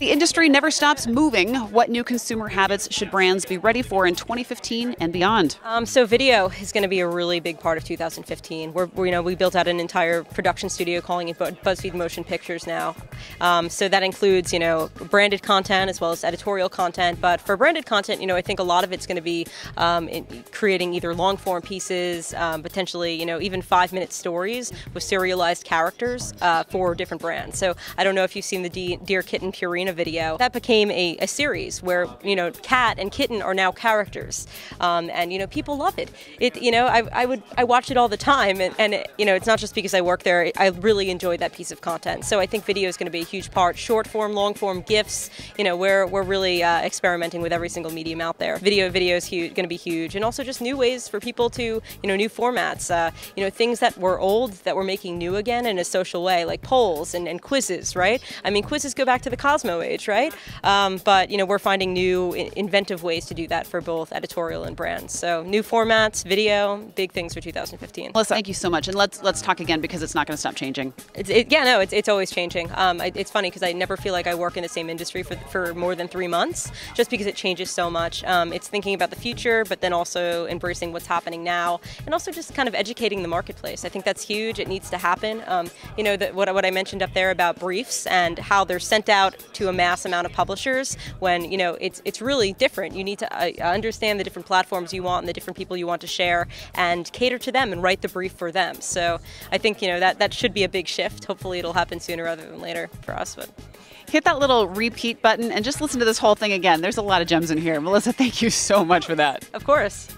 The industry never stops moving. What new consumer habits should brands be ready for in 2015 and beyond? So video is going to be a really big part of 2015. We built out an entire production studio calling it BuzzFeed Motion Pictures now. So that includes, branded content as well as editorial content. But for branded content, I think a lot of it's going to be creating either long form pieces, potentially, even 5-minute stories with serialized characters for different brands. So I don't know if you've seen the Dear Kitten Purina video. That became a series where, cat and kitten are now characters. And people love it. I watch it all the time, and it's not just because I work there. I really enjoyed that piece of content. So I think video is going to be a huge part. Short form, long form, GIFs. We're really experimenting with every single medium out there. Video is going to be huge, and also just new ways for people to, new formats. Things that were old that we're making new again in a social way, like polls and quizzes. Right? I mean, quizzes go back to the Cosmo age, right? But we're finding new, inventive ways to do that for both editorial and brands. So new formats, video, big things for 2015. Melissa, thank you so much, and let's talk again because it's not going to stop changing. It's always changing. It's funny because I never feel like I work in the same industry for more than 3 months, just because it changes so much. It's thinking about the future, but then also embracing what's happening now, and also just kind of educating the marketplace. I think that's huge. It needs to happen. What I mentioned up there about briefs and how they're sent out to a mass amount of publishers when it's really different. You need to understand the different platforms you want and the different people you want to share and cater to them and write the brief for them. So I think that should be a big shift. Hopefully it'll happen sooner rather than later for us. But hit that little repeat button and just listen to this whole thing again. There's a lot of gems in here. Melissa, thank you so much for that. Of course.